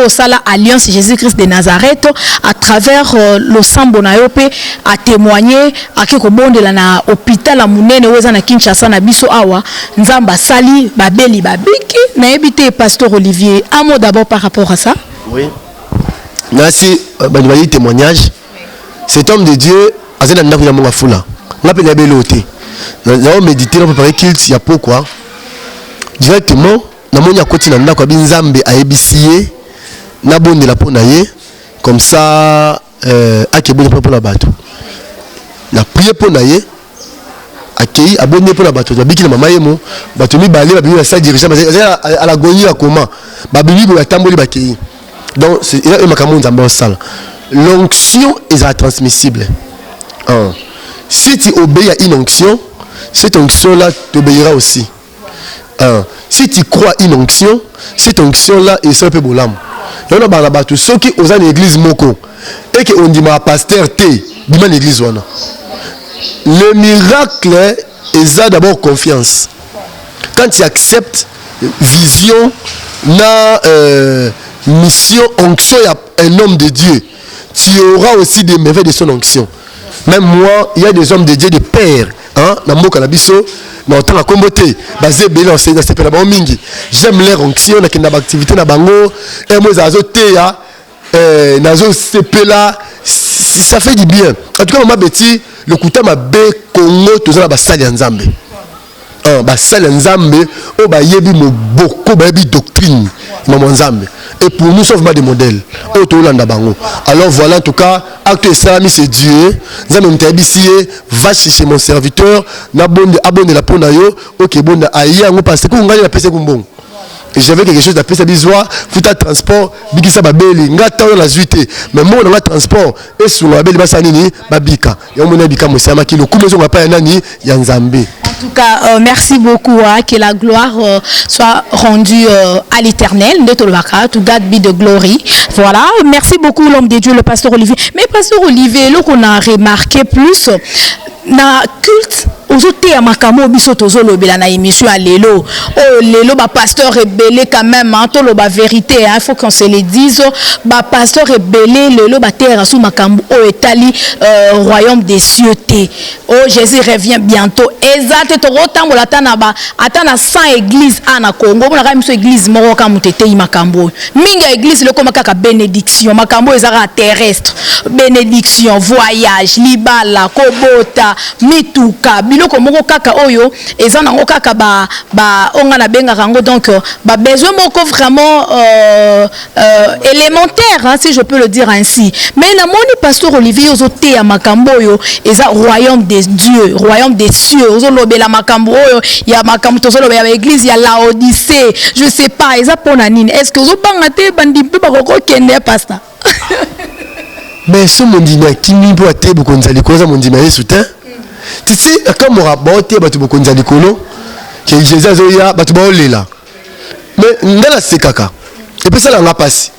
au sala alliance Jésus-Christ de Nazareth à travers le sambo nayo pe a témoigné ake ko bondela na hôpital à munene weza na Kinshasa na biso awa nzamba sali babeli babiki na ebité pasteur Olivier. Un mot d'abord par rapport à ça. Oui. Merci bani témoignage. Cet homme de Dieu azena ndako ya monga fula. On peut ngabe loté. Nous avons médité, on préparé culte il y a pourquoi directement na monya koti na ndako ya nzambe a ebisie na bonde la pona ye comme ça akebonde pour la bateau. La prière pour naye akei abonné pour la bateau. Babiki na mama yemo bateau mi balé babiki na sa dirigeant à la gonie à comment babiki ba tamboli bakei. Donc c'est là makamon nzambe au sala. L'onction est transmissible. Si tu obéis à une onction, cette onction là t'obéira aussi. Si tu crois à une onction, cette onction là est un peu bolam. Il y a un bateau ceux qui osent l'église moko et qui on dit ma pasteur T bima l'église wana. Le miracle est d'abord confiance. Quand tu acceptes vision na mission onction y a un homme de Dieu, tu auras aussi des merveilles de son onction. Même moi, il y a des hommes de Dieu, des pères, hein, dans mon canabiso, dans le temps à comboter, basé belé en séance, c'est pas la mingi. J'aime leur onction, na kenda activité na bango, et moi zazo teya, nazo sepela, ça fait du bien. En tout cas, moi beti, le couteau m'a bé Congo, tout ça la basali nzambe. Basali nzambe, o ba yebi mo boko, ba yebi doctrine, maman nzambe. Et pour nous, sauf des modèles. Alors voilà, en tout cas, acte Islamique, c'est Dieu. Va chez mon serviteur, abonne la ponayo, ok, bon, aïe, on passe, qu'on gagne la paix, c'est bon. Et j'avais quelque chose d'appelé ça bizarre, fouta transport, bikisa babeli, ngata la zuité, mais moi on a transport et sur la babeli basanini babika. Et on a bika mosama qui le coup maison pas nani yanzambe. En tout cas, merci beaucoup, que la gloire soit rendue à l'Éternel, de Tolbaka, to God be the glory. Voilà, merci beaucoup l'homme de Dieu, le pasteur Olivier. Mais pasteur Olivier, là qu'on a remarqué plus, na culte ozote ya makamo biso tozolobela na émission à lelo lelo ba pasteur rebelle quand même hein, tolo ba vérité hein, il faut qu'on se le dise ba pasteur rebelle lelo ba terre sous makambo o etali royaume des cieux té Jésus revient bientôt exact to rotambola tana ba atana 100 églises ana Congo bona ka miso église moko ka mutete yi makambo minga église le koma kaka bénédiction makambo ezaka terrestre bénédiction voyage libala kobota mituka biloko moko kaka oyo eza nango kaka ba onga na benga rango donc ba besoin moko vraiment élémentaire hein, si je peux le dire ainsi mais na moni pasteur Olivier ozote ya makambo oyo eza royaume des dieux royaume des cieux ozolobela makambo oyo ya makambo tozolobela église ya Laodicée je sais pas eza pona nini est-ce que ozobanga te bandi mpe bakoko kende pasteur mais ce mondina kimi mpo ate bokonzali koza mondina Yesu te titi comme rabote batu bokonzali kolo que Jésus azoya batu baolela mais ngala sekaka et puis ça la nga passe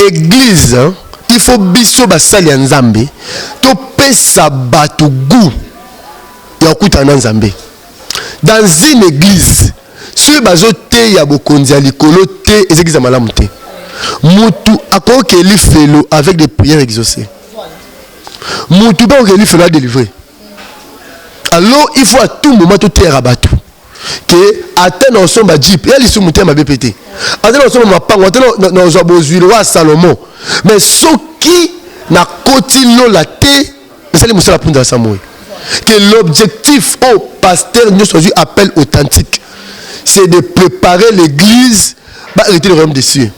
église hein, il faut biso basali ya nzambe to pesa batu goût ya okuta na nzambe dans une église si bazote ya bokonzali kolo te ezekisa malamu te mutu akoke li felo avec des prières exaucées mutu ba okeli felo à délivrer. Alors il faut à tout moment tout terre à battre que atteindre ensemble à Jeep et les sous-moutins ma BPT atteindre ensemble ma pango atteindre nos abozuil roi Salomon mais ce qui n'a continué la terre c'est les moussa la pointe de la Samouraï que l'objectif au pasteur nous aujourd'hui appel authentique c'est de préparer l'église bah arrêter le royaume des cieux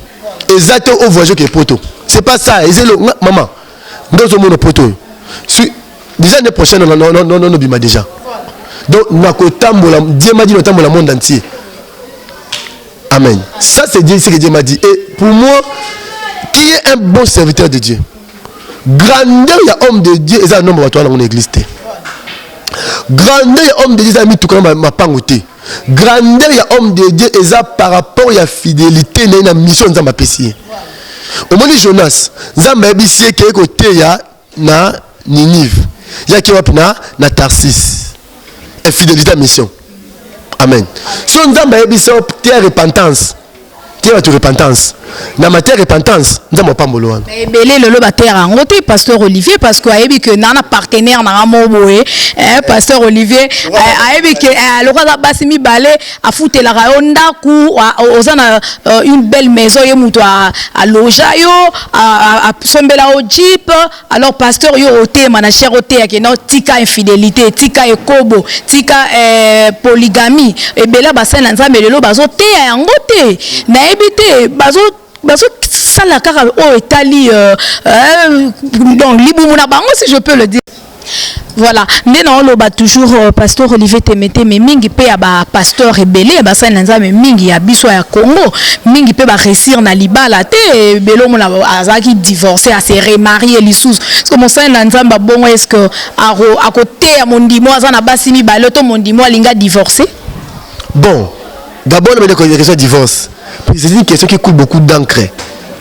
exactement au voyage qui est poto c'est pas ça et c'est le maman dans un monde poto déjà l'année prochaine non bima déjà donc Dieu m'a dit notamment le monde entier amen ça c'est Dieu ce que Dieu m'a dit et pour moi qui est un bon serviteur de Dieu grandeur il y a homme de Dieu et ça un homme à toi dans mon église grandeur il y a homme de Dieu ça a mis tout comme ma pangoté grandeur il y a homme de Dieu et ça par rapport à la fidélité dans la mission de ma pessier au moment de Jonas Zamba bisie qui est côté ya na Ninive ya qui va na Tarsis et fidélité à mission amen si on Zamba bisie terre repentance tu as repentance. Na matière repentance, nous avons pas moloan. Mais belé le batera ngote pasteur Olivier parce que ayebi que nana partenaire na moboé pasteur Olivier ayebi que le roi basimi balé a fouté la raonda ku ozana une belle maison ye muto a loja yo a sombela au jeep alors pasteur yo oté manager oté ke no tika infidélité tika ekobo tika polygamie et bela basana nzambe lelo bazoté yangote na ebité bazo ça la kaka o etali donc libumuna bango si je peux le dire. Voilà, nous avons toujours pasteur Olivier Temete mais mingi pe ya ba pasteur rebelle ba ça nza mais mingi ya biso ya Congo mingi pe ba réussir na libala te belo mona azaki divorcer à se remarier lisous parce que mon ça nza ba bon est-ce que à côté ya mondimo azana basimi ba loto mondimo alinga divorcer. Bon, d'abord on me dit qu'il y a une question de divorce. C'est une question qui coûte beaucoup d'encre.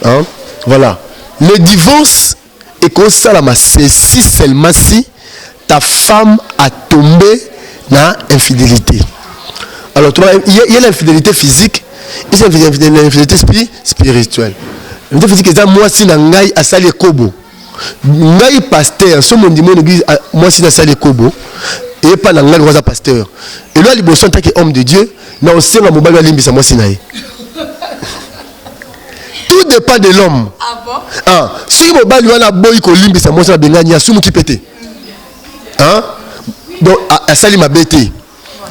Hein? Voilà. Le divorce est comme ça, c'est si seulement si ta femme a tombé dans l'infidélité. Alors, il y a l'infidélité physique et l'infidélité spirituelle. L'infidélité physique, c'est moi si nangai a sali kobo. Ngai pasteur, ce monde dit moi si na sali kobo et pas nangai rosa pasteur. Et là, il bosse en tant qu'homme de Dieu, na aussi na mobile limbisa moi si nae. Tout dépend de l'homme. Ah bon? Ah, si mon bal lui a boy ko limbi sa mosa bengani ya sumu ki pété. Hein? Donc à sali ma bêté.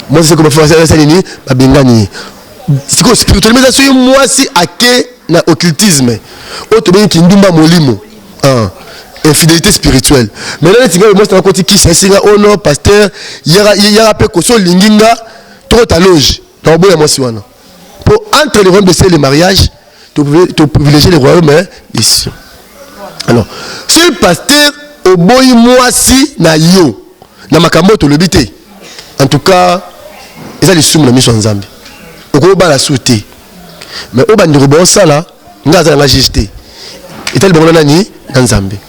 Moi c'est comme faire ça ni ba bengani. C'est quoi spirituellement ça sur moi si aké na occultisme. Autre bien qui ndumba molimo. Ah, infidélité spirituelle. Mais là tu moi c'est côté qui singa oh non pasteur, yara pe ko so linginga trop ta loge. Donc boya moi si wana. Pour entre les royaumes de le mariage tu privilégier les royaumes ici. Alors, si le pasteur au boy moi si na yo na makambo to lebité. En tout cas, ils allaient soumettre la mission en Zambie. Au gros bas la sauté. Mais au bas de rebond ça là, ngaza na jisté. Et tel bon nani dans Zambie.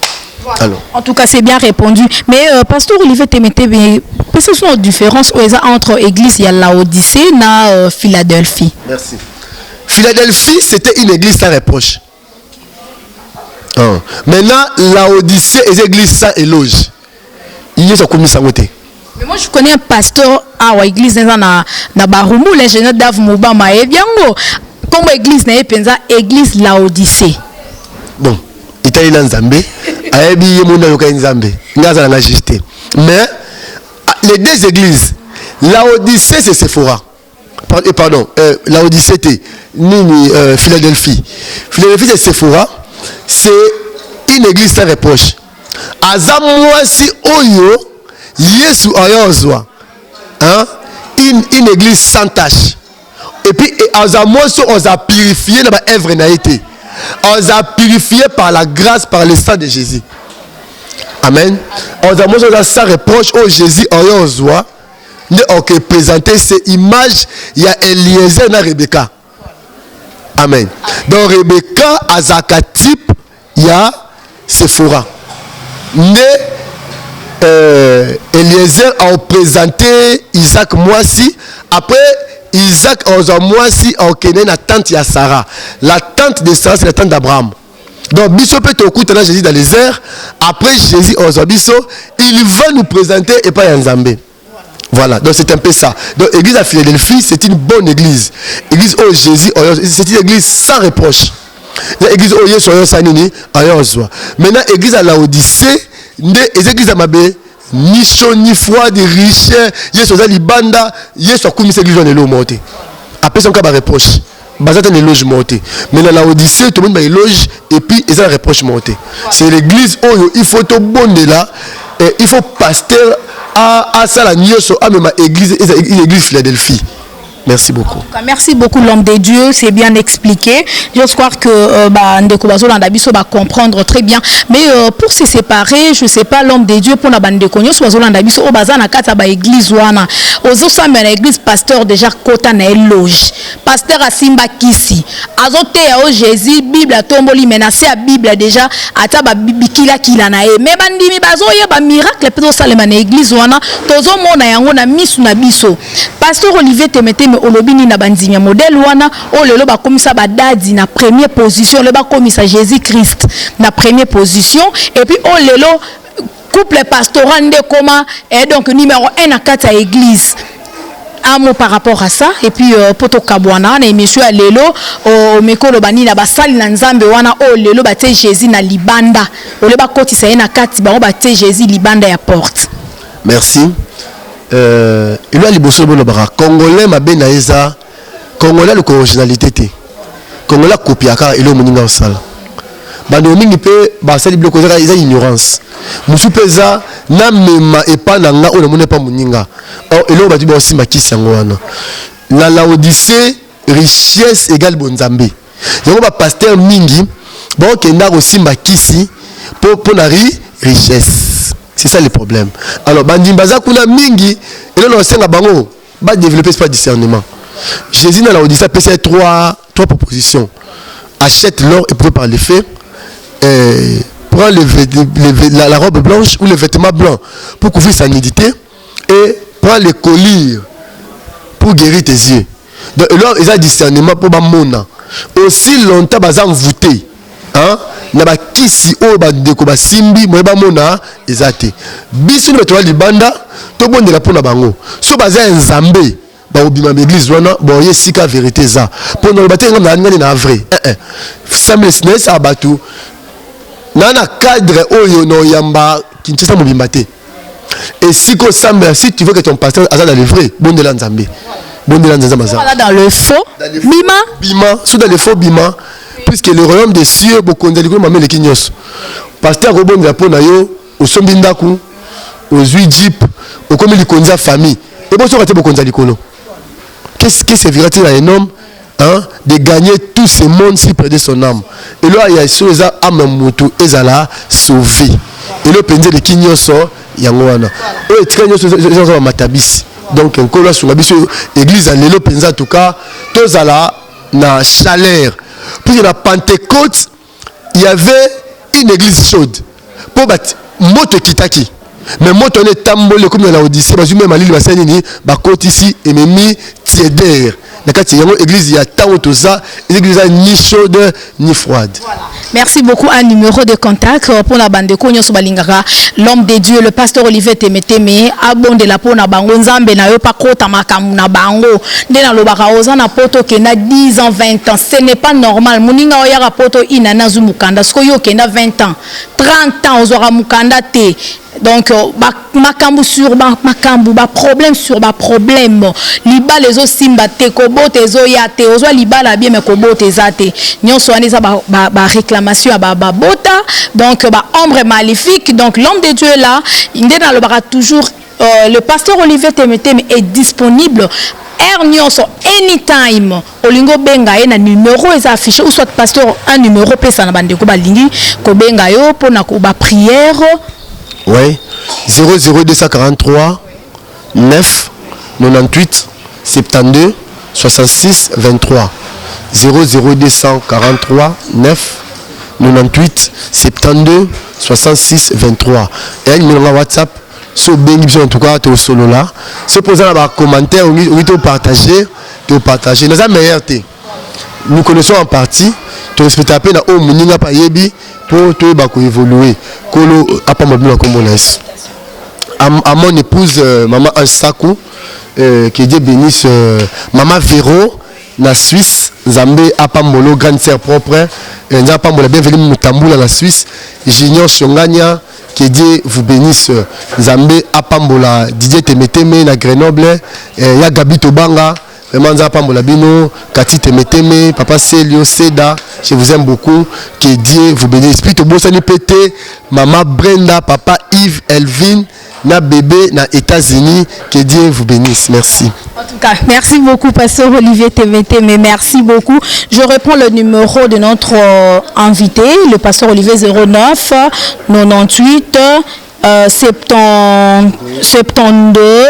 Alors. En tout cas, c'est bien répondu. Mais pasteur Olivier Temete, quelles sont les différences entre église et Laodicée et Philadelphie? Merci. Philadelphie, c'était une église sans reproche. Maintenant, Laodicée est une église sans éloge. Il y a commis ça. Mais moi, je connais un pasteur à l'église na Barumu, l'ingénieur Dave Moubama et Biango. Comme église na Epenza, église Laodicée. Bon, Italie dans Zambé, Aebi Yemuna Yoka Nzambé, Ngaza na Jisté. Mais les deux églises, Laodicée c'est Sephora. Pardon, Laodicée c'était Nini Philadelphie. Philadelphie c'est Sephora, c'est une église sans reproche. Azamwa si Oyo, Yesu Ayozwa, hein, une église sans tache. Et puis Azamwa si on a purifié dans la œuvre n'a été. On a purifié par la grâce, par le sang de Jésus. Amen. On a sans reproche au Jésus Ayozwa. Ok, présenter ces images, il y a Eliezer et Rebecca. Amen. Donc Rebecca, Azaka type, il y a Sephora. Eliezer a présenté Isaac Moissi. Après, Isaac a Moissi a connu la tante de Sarah. La tante de Sarah, c'est la tante d'Abraham. Donc, Bishop est au coup de Jésus dans les airs. Après, Jésus a il va nous présenter et pas un Zambé. Voilà, donc c'est un peu ça. Donc l'église à Philadelphie, c'est une bonne église. Église où Jésus, c'est une église sans reproche. L'église où Jésus est sanini, maintenant l'église à Laodicée, l'église à Mabé, ni chaud ni froid, ni riche, Jésus à Libanda, Jésus a commis cette église en élo monté. Après son cas de reproche, basé dans l'éloge monté. Mais dans Laodicée, tout le monde va éloge et puis ils ont un reproche monté. C'est l'église où il faut tout bon de là, et il faut pasteur. À ça la nyoso à même église une église Philadelphie. Merci beaucoup. Merci beaucoup l'homme de Dieu, c'est bien expliqué. Je crois que Ndeko Bazola Ndabiso va comprendre très bien. Mais pour se séparer, je sais pas l'homme de Dieu pour la bande de Konyos Bazola Ndabiso au bazana kata ba église wana. Ozo samba na église pasteur déjà kota na éloge. Pasteur Asimba Kisi. Azote ya o Jésus Bible tomboli menacé à Bible déjà ata ba bikila kila na e. Mais bandimi bazoya ba miracle peut salema na église wana. Tozo mona yango na misu na biso. Pasteur Olivier Temete olobini na bandimia modèle wana o lelo ba komisa ba dadi na première position le ba komisa Jésus Christ na première position et puis o lelo couple pastoral nde koma et donc numéro 1 à 4 à église. Un mot par rapport à ça et puis poto kabwana na émission à lelo o mekolo bani na basali na nzambe wana o lelo ba te Jésus na libanda o le ba kotisa na 4 ba te Jésus libanda ya porte. Merci. Il a liboso le Congolais ma ben naeza Congolais le originalité te Congolais kopiaka elo moninga osala bando mingi pe ba sali bloko za ignorance musu peza na mema epa na nga o mone pa moninga elo ba tuba aussi makisi yango wana la Laodicée richesse égale bonzambe yango ba pasteur mingi ba kenda aussi makisi po na richesse. C'est ça le problème. Alors, bandimbaza kuna mingi, et là on sait bango, va développer ce discernement. Jésus dans la Odyssée a trois propositions. Achète l'or et prends par les faits. Prends la robe blanche ou le vêtement blanc pour couvrir sa nudité et prends les colliers pour guérir tes yeux. Donc là, il y a discernement pour bamona. Aussi longtemps baza envoûté. Hein? Na ba kisi o ba ndeko ba simbi mo ba mona ezate biso ni bato libanda to bondela pona bango so baza nzambe ba obima l'église wana bo yesika vérité za pona ba tenga na ngani na vrai samesnes abatu na cadre oyo no yamba kinchesa mobimba te et si ko samba si tu veux que ton pasteur azala le vrai bondela nzambe bondela nzambe za dans le faux bima so dans le faux bima puisque le royaume des cieux bokonza likolo mamele kinyos pasteur robonza pona yo osombi ndaku ozui jeep okomi likonza famille et bon so kate bokonza likolo qu'est-ce qui servira-t-il à un homme hein de gagner tout ce monde si près de son âme et là il y a chose âme mutu ezala sauvé et le penze de kinyoso yango wana o etikanyos zo matabisi donc nkolo sunga biso église à lelo penza en tout cas tozala na chaleur. Puis à la Pentecôte, il y avait une église chaude. Pour battre, moto kitaki. Mais moto ne tambole comme dans la Odyssée, parce que même à l'île Bassanini, bakoti ici et memi tiéder. Dans l'église, il y a tant de ça, l'église ni chaude ni froide. Voilà. Merci beaucoup. Un numéro de contact pour la bande de Konyo Sobalingara, l'homme de Dieu, le pasteur Olivier Temeteme, abonde la pona bango, nzambe na yo pa kota makamu na bango, de na lobaka ozana poto kena 10 ans, 20 ans, ce n'est pas normal. Muninga oyara poto inana zu mukanda, sko yo kena 20 ans, 30 ans ozora mukanda te. Donc makambu sur makambu ba problème sur ba problème liba les osimba te kobote zo ya te ozo liba la bien me kobote zate nyonso aneza ba réclamation ba bota donc ba ombre maléfique donc l'homme de Dieu là indena le bara toujours le pasteur Olivier Temeteme est disponible nyonso anytime olingo benga na numéro est affiché ou soit pasteur un numéro pesa na bande ko balingi ko benga yo pona ko ba prière. Oui, 00243 9 98 72 66 23 00243 9 98 72 66 23 et un numéro WhatsApp so bengi en tout cas to solo là se poser là commentaire ou te partager nous avons meilleur té nous connaissons en partie to respecter à peine au muninga pa yebi pour te évoluer kolo apamobilo comme à mon épouse maman Ansakou que Dieu bénisse maman Véro na Suisse Zambé apamolo grande sœur propre nzapambola bienvenue Mutambula la Suisse Junior Shongania que Dieu vous bénisse Zambé apambola Didier Temeteme na Grenoble ya Gabi Tobanga vraiment nzapambola bino Kati Temeteme papa Celio Seda je vous aime beaucoup que Dieu vous bénisse puis to bosani pété maman Brenda papa Yves Elvin na bébé na États-Unis que Dieu vous bénisse merci. En tout cas, merci beaucoup, pasteur Olivier Temeteme, merci beaucoup. Je reprends le numéro de notre invité, le pasteur Olivier 09 98 72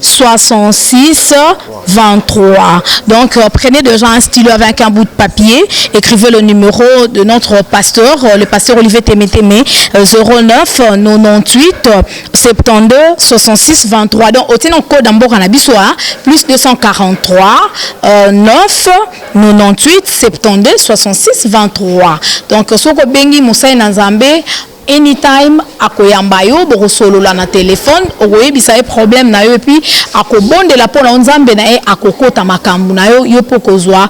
66 23. Donc prenez déjà un stylo avec un bout de papier, écrivez le numéro de notre pasteur, le pasteur Olivier Témétémé, 09 98 72 66 23. Donc au tenant code en Boranabissoa plus 243 9 98 72 66 23. Donc soko bengi Moussa Nzambe anytime akoyamba yo bokosolola na téléphone okoyebisa ye problème na yo et puis akobondela pona nzambe na ye akokota makambu na yo yo pokozwa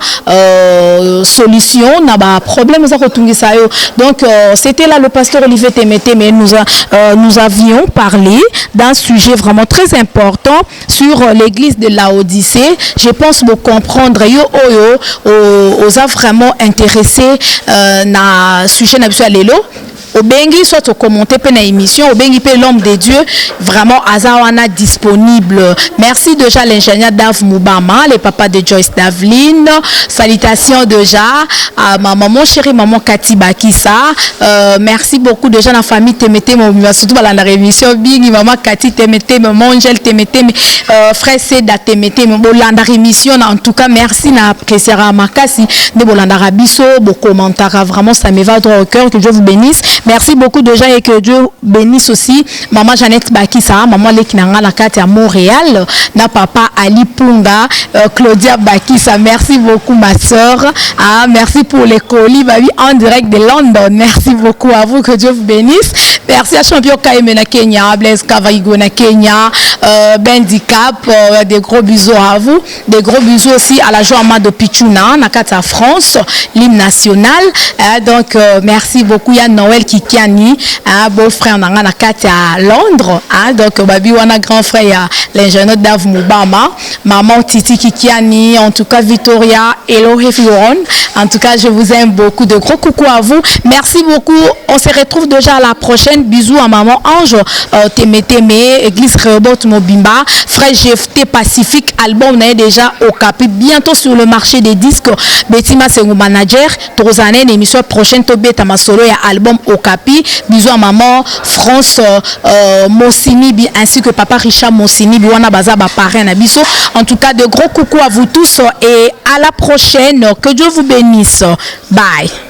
solution na ba problème za kotungisa yo. Donc c'était là le pasteur Olivier Témété, mais nous avions parlé d'un sujet vraiment très important sur l'église de Laodicée. Je pense vous comprendre yo aux a vraiment intéressé na sujet na biso lelo. Obengi soit au commenter pe na émission Obengi pe l'homme de Dieu vraiment azawana disponible. Merci déjà l'ingénieur Dave Moubama, le papa de Joyce Davline. Salutations déjà à ma maman chérie maman Cathy Bakissa. Merci beaucoup déjà la famille Témété, surtout dans la émission Big maman Cathy Témété, maman Angèle Témété, frère Seda Témété, bolanda émission en tout cas merci na Kessera Makasi de bolanda Rabiso, beau commentaire vraiment ça me va droit au cœur, que Dieu vous bénisse. Merci beaucoup déjà et que Dieu bénisse aussi maman Jeannette Bakissa, maman Lekinanga la carte à Montréal, na papa Ali Punga, Claudia Bakissa. Merci beaucoup ma soeur. Ah, merci pour les colis baby en direct de London. Merci beaucoup à vous, que Dieu vous bénisse. Merci à Champion Kaime na Kenya, Blaise Kavaigo na Kenya, Bendicap, des gros bisous à vous. Des gros bisous aussi à la joie de Pichuna, na carte à France, l'hymne national. Donc merci beaucoup. Il y a Noël Kikiani, beau-frère na carte à Londres. Donc babi wana grand frère l'ingénieur Dave Moubama, maman Titi Kikiani, en tout cas Victoria, Elohé Firon. En tout cas, je vous aime beaucoup. De gros coucou à vous. Merci beaucoup. On se retrouve déjà à la prochaine. Bisous à maman Ange Témétémé, Église Rehoboth Mobimba, frère GFT Pacifique, album n'est déjà au Capi. Bientôt sur le marché des disques. Betima c'est mon manager. Trozané, l'émission prochaine Tobé Tamasolo et album au Capi. Bisous à maman France Mossini ainsi que papa Richard Mossini. Biwana Baza Baparé Nabiso. En tout cas, de gros coucou à vous tous et à la prochaine. Que Dieu vous bénisse. Bye.